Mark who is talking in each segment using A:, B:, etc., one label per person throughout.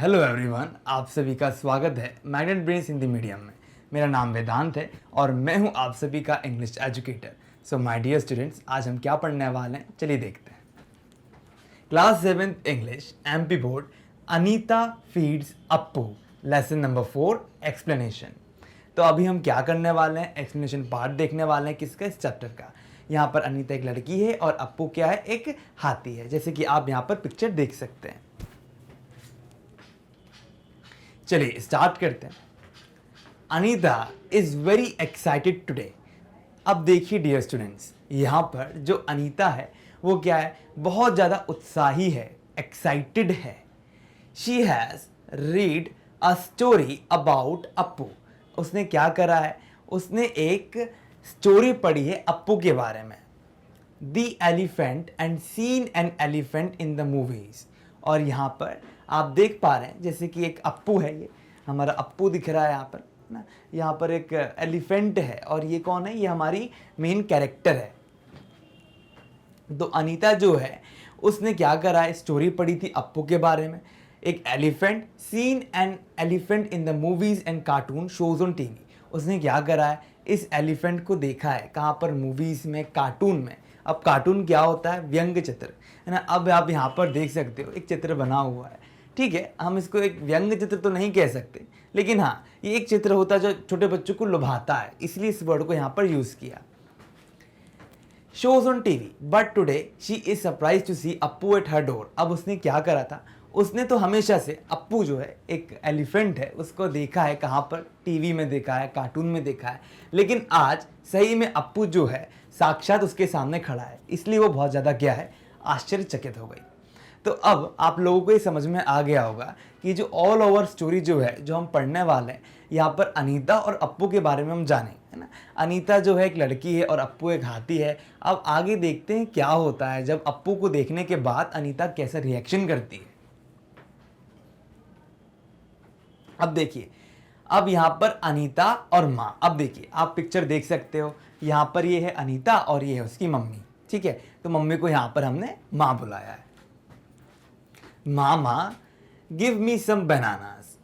A: Hello everyone, आप सभी का स्वागत है मैग्नेट ब्रेन्स हिंदी मीडियम में। मेरा नाम वेदांत है और मैं हूं आप सभी का English educator. So my dear students, आज हम क्या पढ़ने वाले हैं, चलिए देखते हैं। Class 7th English MP board, Anita feeds Appu, lesson number 4 explanation. तो अभी हम क्या करने वाले हैं, एक्सप्लेनेशन पार्ट देखने वाले हैं। किसका? इस चैप्टर का। यहाँ पर अनीता एक लड़की है और अप्पू क्या है, एक हाथी है, जैसे कि आप यहाँ पर पिक्चर देख सकते हैं। चलिए स्टार्ट करते हैं। Anita is very excited today. अब देखिए डियर स्टूडेंट्स, यहाँ पर जो अनीता है वो क्या है, बहुत ज़्यादा उत्साही है, एक्साइटेड है। She has read a story about Appu. उसने क्या करा है, उसने एक स्टोरी पढ़ी है अप्पू के बारे में। The elephant and seen an elephant in the movies. और यहाँ पर आप देख पा रहे हैं जैसे कि एक अप्पू है, ये हमारा अप्पू दिख रहा है यहाँ पर ना। यहाँ पर एक एलिफेंट है और ये कौन है, ये हमारी मेन कैरेक्टर है। तो अनीता जो है उसने क्या करा है, स्टोरी पढ़ी थी अप्पू के बारे में। एक elephant, seen an elephant in the movies and cartoon shows on TV. उसने क्या करा है, इस एलिफेंट को देखा है कहाँ पर, मूवीज में, कार्टून में। अब कार्टून क्या होता है, व्यंग्य चित्र है ना। अब आप यहाँ पर देख सकते हो एक चित्र बना हुआ है, ठीक है। हम इसको एक व्यंग्य चित्र तो नहीं कह सकते, लेकिन हाँ ये एक चित्र होता है जो छोटे बच्चों को लुभाता है, इसलिए इस वर्ड को यहाँ पर यूज किया। Shows on TV but today she is surprise to see Appu at her door. अब उसने क्या करा था, उसने तो हमेशा से अप्पू जो है एक एलिफेंट है उसको देखा है, कहाँ पर, टीवी में देखा है, कार्टून में देखा है, लेकिन आज सही में अप्पू जो है साक्षात उसके सामने खड़ा है, इसलिए वो बहुत ज़्यादा क्या है, आश्चर्यचकित हो गई। तो अब आप लोगों को ये समझ में आ गया होगा कि जो ऑल ओवर स्टोरी जो है, जो हम पढ़ने वाले हैं, यहाँ पर अनीता और अप्पू के बारे में हम जाने, है ना। अनीता जो है एक लड़की है और अप्पू एक हाथी है। अब आगे देखते हैं क्या होता है जब अप्पू को देखने के बाद अनीता कैसा रिएक्शन करती है। अब देखिए, अब यहाँ पर अनीता और माँ, अब देखिए आप पिक्चर देख सकते हो, यहाँ पर ये है अनीता और ये है उसकी मम्मी, ठीक है। तो मम्मी को यहाँ पर हमने माँ बुलाया है। मामा गिव मी सम बनानास।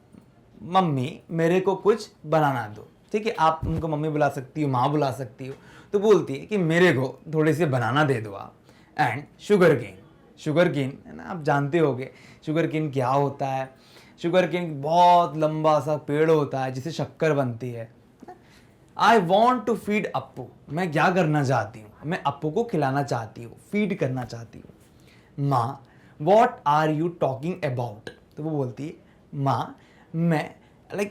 A: मम्मी मेरे को कुछ बनाना दो, ठीक है। आप उनको मम्मी बुला सकती हो, माँ बुला सकती हो। तो बोलती है कि मेरे को थोड़े से बनाना दे दो आप। And sugar cane, sugar cane है ना, आप जानते होगे शुगर केन क्या होता है। शुगर केन बहुत लंबा सा पेड़ होता है जिससे शक्कर बनती है। I want to feed Appu. मैं क्या करना चाहती हूँ, मैं अप्पू को खिलाना चाहती हूँ, फीड करना चाहती हूँ। माँ what are you talking about. तो वो बोलती है, माँ मैं,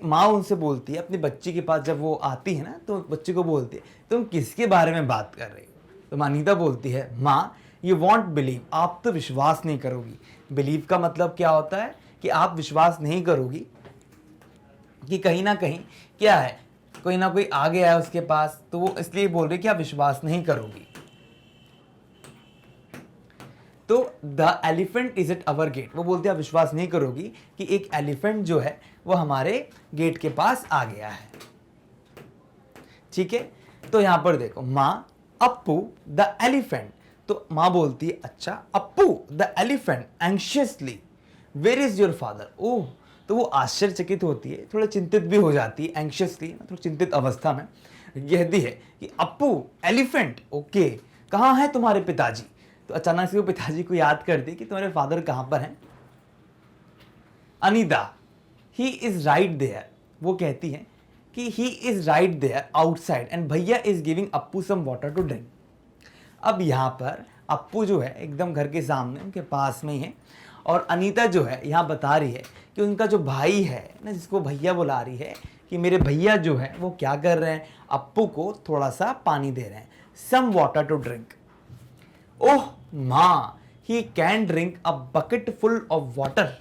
A: माँ उनसे बोलती है अपनी बच्ची के पास, जब वो आती है ना तो बच्चे को बोलती है तुम किसके बारे में बात कर रही हो। तो अनीता बोलती है, माँ यू वॉन्ट बिलीव। आप तो विश्वास नहीं करोगी। बिलीव का मतलब क्या होता है कि आप विश्वास नहीं करोगी कि कहीं ना कहीं क्या है, कोई ना कोई आ गया है उसके पास, तो वो इसलिए बोल रही कि आप विश्वास नहीं करोगी। तो the elephant is at our gate. वो बोलते हैं आप विश्वास नहीं करोगी कि एक एलिफेंट जो है वो हमारे गेट के पास आ गया है, ठीक है। तो यहां पर देखो, माँ अप्पू द एलिफेंट। तो माँ बोलती है, अच्छा Appu the elephant anxiously where is your father. Oh, तो वो आश्चर्यचकित होती है, थोड़ा चिंतित भी हो जाती है, एंशियसली थोड़ी चिंतित अवस्था में कहती है कि अप्पू एलिफेंट, ओके कहाँ है तुम्हारे पिताजी। तो अचानक से वो पिताजी को याद करती कि तुम्हारे फादर कहाँ पर हैं। Anita he is right there. वो कहती है कि he is right there outside and भैया is giving Appu some water to drink. अब यहाँ पर अप्पू जो है एकदम घर के सामने उनके पास में ही है और अनीता जो है यहाँ बता रही है कि उनका जो भाई है ना, जिसको भैया बुला रही है, कि मेरे भैया जो है वो क्या कर रहे हैं, अप्पू को थोड़ा सा पानी दे रहे हैं, सम वाटर टू ड्रिंक। ओह माँ, he can drink a bucket full of water.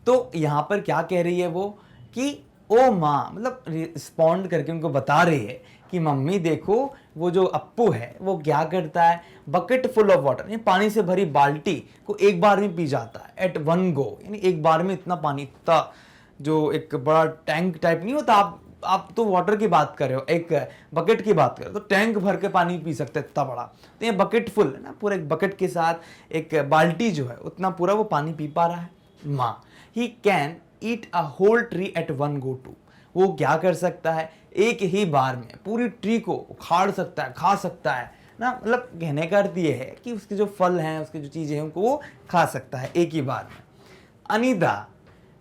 A: तो यहां पर क्या कह रही है वो कि ओ माँ, मतलब रिस्पॉन्ड करके उनको बता रही है कि मम्मी देखो वो जो अप्पू है वो क्या करता है, बकेट फुल ऑफ वाटर, यानी पानी से भरी बाल्टी को एक बार में पी जाता है, एट वन गो, यानी एक बार में इतना पानी, इतना जो एक बड़ा टैंक टाइप नहीं होता, आप तो वाटर की बात कर रहे हो, एक बकेट की बात कर रहे हो, तो टैंक भर के पानी पी सकते हैं इतना बड़ा। तो ये बकेट फुल है ना, पूरा एक बकेट के साथ एक बाल्टी जो है उतना पूरा वो पानी पी पा रहा है। माँ, he can eat a whole tree at one go too. वो क्या कर सकता है, एक ही बार में पूरी ट्री को उखाड़ सकता है, खा सकता है ना। मतलब कहने का अर्थ ये है कि उसके जो फल हैं, उसकी जो चीजें हैं, उनको वो खा सकता है एक ही बार में। Anita,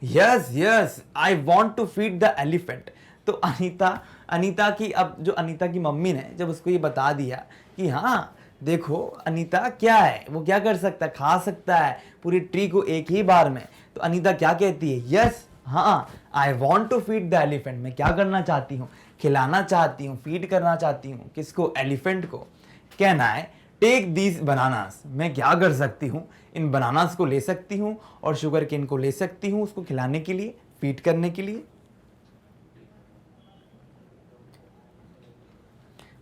A: yes yes I want to feed the elephant. तो अनीता अनीता की अब जो अनीता की मम्मी ने जब उसको ये बता दिया कि हाँ देखो अनीता क्या है, वो क्या कर सकता है, खा सकता है पूरी ट्री को एक ही बार में। तो अनीता क्या कहती है, यस हाँ I want to feed the elephant. मैं क्या करना चाहती हूँ, खिलाना चाहती हूँ, फीड करना चाहती हूँ। किसको, एलिफेंट को। Can I take these bananas. मैं क्या कर सकती हूँ, इन बनानास को ले सकती हूँ और शुगर केन को ले सकती हूँ उसको खिलाने के लिए, फीड करने के लिए।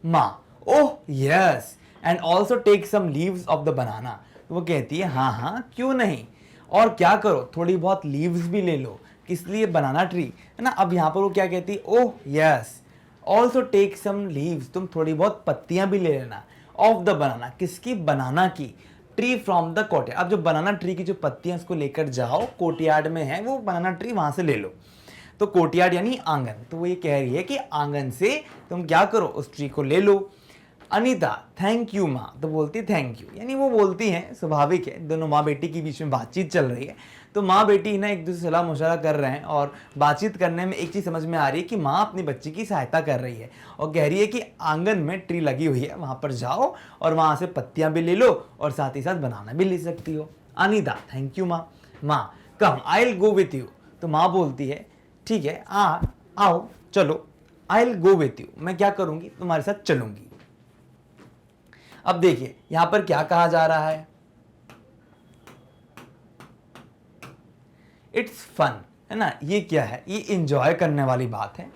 A: माँ, oh yes and also take some leaves of the banana. वो कहती है हाँ हाँ क्यों नहीं, और क्या करो थोड़ी बहुत लीव्स भी ले लो। किस लिए, बनाना ट्री है ना। अब यहाँ पर वो क्या कहती है, oh yes also take some leaves, तुम थोड़ी बहुत पत्तियां भी ले लेना। ऑफ द बनाना, किसकी, बनाना की। ट्री फ्रॉम द कोर्टयार्ड, अब जो बनाना ट्री की जो पत्तियां उसको लेकर जाओ, कोर्टयार्ड में है वो बनाना ट्री, वहां से ले लो। तो कोर्टयार्ड यानी आंगन, तो वो ये कह रही है कि आंगन से तुम क्या करो, उस ट्री को ले लो। अनीता, थैंक यू माँ। तो बोलती थैंक यू, यानी वो बोलती हैं, स्वाभाविक है, दोनों माँ बेटी के बीच में बातचीत चल रही है। तो माँ बेटी ना एक दूसरे से सलाह मुशावरा कर रहे हैं और बातचीत करने में एक चीज़ समझ में आ रही है कि माँ अपनी बच्ची की सहायता कर रही है और कह रही है कि आंगन में ट्री लगी हुई है, वहाँ पर जाओ और वहाँ से पत्तियाँ भी ले लो और साथ ही साथ बनाना भी ले सकती हो। अनीता, थैंक यू माँ। माँ, come I will go with you. तो माँ बोलती है ठीक है, आओ चलो, I will go with you, मैं क्या करूँगी, तुम्हारे साथ चलूँगी। अब देखिए यहां पर क्या कहा जा रहा है, इट्स फन, है ना। ये क्या है, ये इंजॉय करने वाली बात है।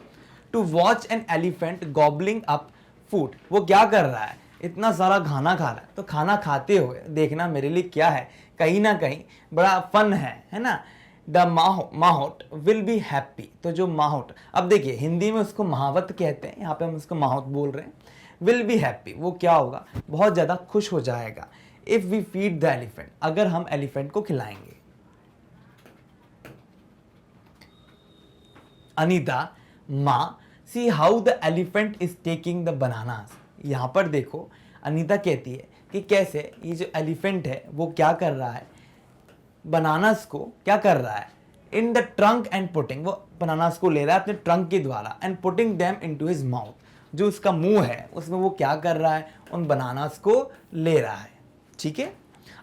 A: To watch an elephant gobbling up food, वो क्या कर रहा है, इतना सारा खाना खा रहा है, तो खाना खाते हुए देखना मेरे लिए क्या है, कहीं ना कहीं बड़ा फन है ना। द माहौट विल बी हैप्पी, तो जो माहौट, अब देखिए हिंदी में उसको महावत कहते हैं, यहाँ पे हम उसको माहौट बोल रहे हैं। विल बी हैप्पी, वो क्या होगा, बहुत ज़्यादा खुश हो जाएगा। If we feed the elephant, अगर हम एलिफेंट को खिलाएंगे। अनीता, माँ, see how the elephant is taking the bananas. यहाँ पर देखो अनीता कहती है कि कैसे ये जो एलिफेंट है वो क्या कर रहा है, बनानास को क्या कर रहा है, in the trunk and putting, वो बनानास को ले रहा है अपने ट्रंक के द्वारा, and putting them into his mouth, जो उसका मुंह है उसमें वो क्या कर रहा है, उन बनानास को ले रहा है। ठीक है,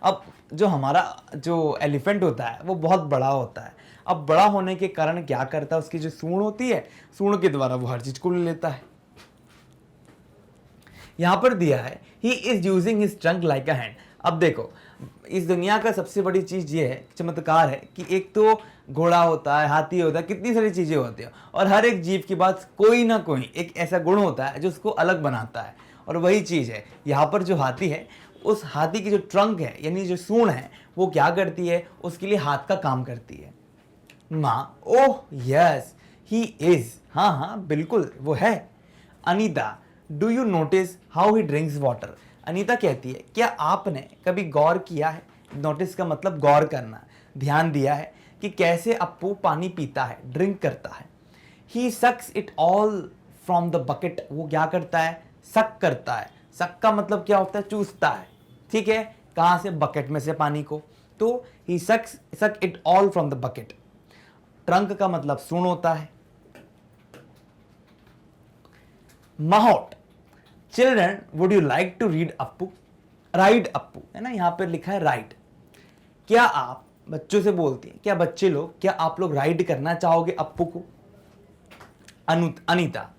A: अब जो हमारा जो एलिफेंट होता है वो बहुत बड़ा होता है। अब बड़ा होने के कारण क्या करता है, उसकी जो सूंड होती है, सूंड के द्वारा वो हर चीज को ले लेता है। यहां पर दिया है he is using his trunk like a hand. अब देखो इस दुनिया का सबसे बड़ी चीज ये है, चमत्कार है कि एक तो घोड़ा होता है, हाथी होता है, कितनी सारी चीजें होती हैं और हर एक जीव के पास कोई ना कोई एक ऐसा गुण होता है जो उसको अलग बनाता है। और वही चीज है यहाँ पर, जो हाथी है उस हाथी की जो ट्रंक है यानी जो सूंड है वो क्या करती है, उसके लिए हाथ का काम करती है। माँ, ओह यस ही इज, हाँ हाँ बिल्कुल वो है। Anita, do you notice how he drinks water. Anita कहती है क्या आपने कभी गौर किया है, नोटिस का मतलब गौर करना, ध्यान दिया है कि कैसे अप्पू पानी पीता है, ड्रिंक करता है। He sucks it all from the bucket, वो क्या करता है, सक करता है। सक का मतलब क्या होता है, चूसता है। ठीक है, कहां से, बकेट में से पानी को। तो he suck it all from the bucket. Trunk का मतलब सूंड होता है। Mahout, children would you like to read Appu, ride Appu, है ना, यहां पर लिखा है राइड। क्या आप बच्चों से बोलती हैं, क्या बच्चे लोग, क्या आप लोग राइड करना चाहोगे अप्पू को। अनीता,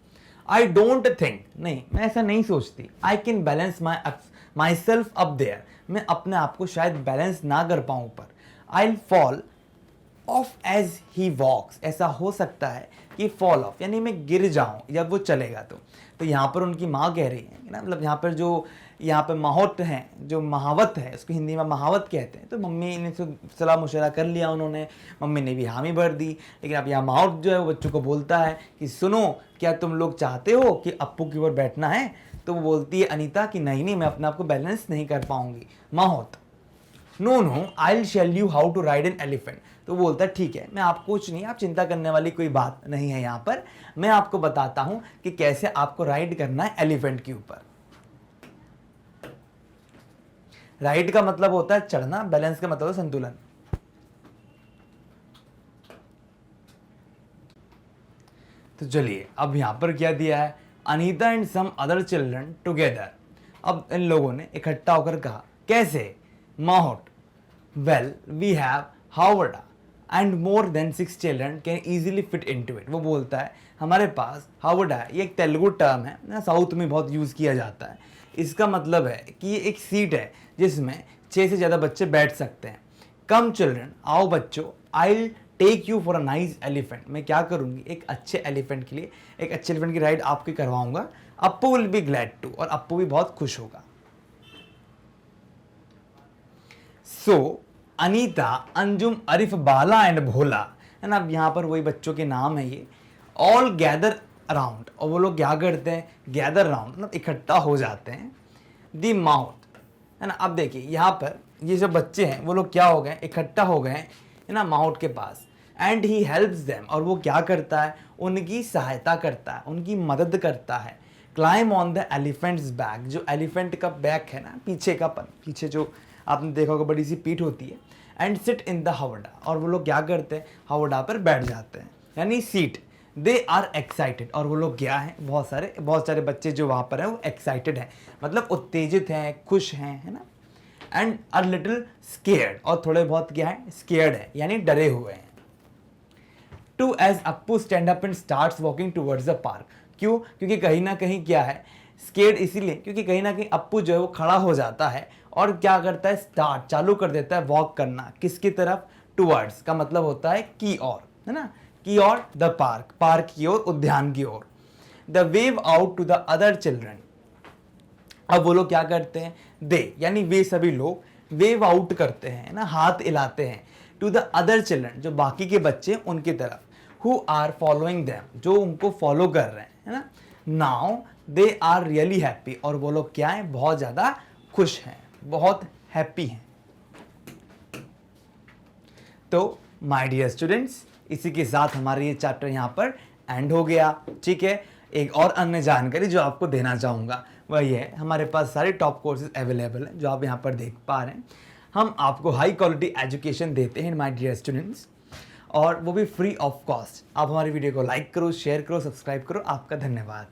A: आई डोंट थिंक, नहीं मैं ऐसा नहीं सोचती। I can balance myself up there, मैं अपने आप को शायद बैलेंस ना कर पाऊं ऊपर। I fall off as he walks, ऐसा हो सकता है कि फॉल ऑफ यानी मैं गिर जाऊं जब वो चलेगा। तो यहाँ पर उनकी माँ कह रही है ना, मतलब यहाँ पर जो यहाँ पे माहौत है, जो महावत है, उसको हिंदी में महावत कहते हैं। तो मम्मी ने सलाह मुशवरा कर लिया उन्होंने, मम्मी ने भी हामी भर दी। लेकिन अब यहाँ माहौत जो है वो बच्चों को बोलता है कि सुनो, क्या तुम लोग चाहते हो कि अप्पू की ओर बैठना है। तो वो बोलती है अनीता कि नहीं नहीं, मैं अपने आप को बैलेंस नहीं कर पाऊंगी। Mahout, no no I will show you how to ride an elephant, तो वो बोलता है ठीक है, मैं आपको कुछ नहीं, आप चिंता करने वाली कोई बात नहीं है यहाँ पर, मैं आपको बताता हूँ कि कैसे आपको राइड करना है एलिफेंट के ऊपर। राइड का मतलब होता है चढ़ना, बैलेंस का मतलब है संतुलन। तो चलिए अब यहां पर क्या दिया है, Anita and some other children together. अब इन लोगों ने इकट्ठा होकर कहा, कैसे? Mahout, well we have howdah and more than 6 children can easily fit into it. वो बोलता है हमारे पास हावड़ा है, ये एक तेलुगु टर्म है ना, साउथ में बहुत यूज किया जाता है। इसका मतलब है कि ये एक सीट है जिसमें 6 से ज्यादा बच्चे बैठ सकते हैं। कम चिल्ड्रन, आओ बच्चों, I take you for a nice elephant. मैं क्या करूंगी, एक अच्छे एलिफेंट के लिए, एक अच्छे एलिफेंट की राइड आपकी करवाऊंगा। Appu will be glad to, और अप्पू भी बहुत खुश होगा। सो अनीता, अंजुम, अरिफ, बाला एंड भोला, है ना, अब यहाँ पर वही बच्चों के नाम है ये, ऑल गैदर अराउंड। और वो लोग क्या करते हैं, गैदर अराउंड मतलब इकट्ठा हो जाते हैं। दी माउथ, है ना, अब देखिए यहाँ पर ये जो बच्चे हैं वो लोग क्या हो गए, इकट्ठा हो गए, है ना, माउथ के पास। एंड ही हेल्प्स देम, और वो क्या करता है, उनकी सहायता करता है, उनकी मदद करता है। Climb on the elephants back, जो एलिफेंट का बैक है ना, पीछे का पीछे जो आपने देखा होगा बड़ी सी पीठ होती है। And sit in the Howrah, और वो लोग क्या करते हैं, हावड़ा पर बैठ जाते हैं, यानी सीट। दे आर एक्साइटेड, और वो लोग क्या हैं, बहुत सारे बच्चे जो वहाँ पर हैं वो एक्साइटेड हैं, मतलब उत्तेजित हैं, खुश हैं, है ना। एंड आर लिटिल स्केयर्ड, और थोड़े बहुत क्या है, स्केयर्ड है, यानी डरे हुए हैं। To as Appu stand up and starts walking towards the park. क्यों? क्योंकि कहीं ना कहीं क्या है, स्केयर्ड इसीलिए क्योंकि कहीं ना कहीं अप्पू जो है वो खड़ा हो जाता है और क्या करता है, स्टार्ट चालू कर देता है वॉक करना। किसकी तरफ? टुवर्ड्स का मतलब होता है की ओर, है ना, की ओर, द पार्क, पार्क की ओर, उद्यान की ओर। The wave out to the other children, अब वो लोग क्या करते हैं, दे यानी वे सभी लोग वेव आउट करते हैं ना, हाथ हिलाते हैं, टू द अदर चिल्ड्रन जो बाकी के बच्चे उनकी तरफ, हु आर फॉलोइंग देम जो उनको फॉलो कर रहे हैं, है ना। Now they are really happy, और वो लोग क्या है, बहुत ज्यादा खुश हैं, बहुत हैप्पी हैं। तो माय डियर स्टूडेंट्स, इसी के साथ हमारा ये चैप्टर यहाँ पर एंड हो गया। ठीक है, एक और अन्य जानकारी जो आपको देना चाहूँगा वही है, हमारे पास सारे टॉप कोर्सेज अवेलेबल हैं जो आप यहाँ पर देख पा रहे हैं। हम आपको हाई क्वालिटी एजुकेशन देते हैं माय डियर स्टूडेंट्स, और वो भी फ्री ऑफ कॉस्ट। आप हमारी वीडियो को लाइक करो, शेयर करो, सब्सक्राइब करो। आपका धन्यवाद।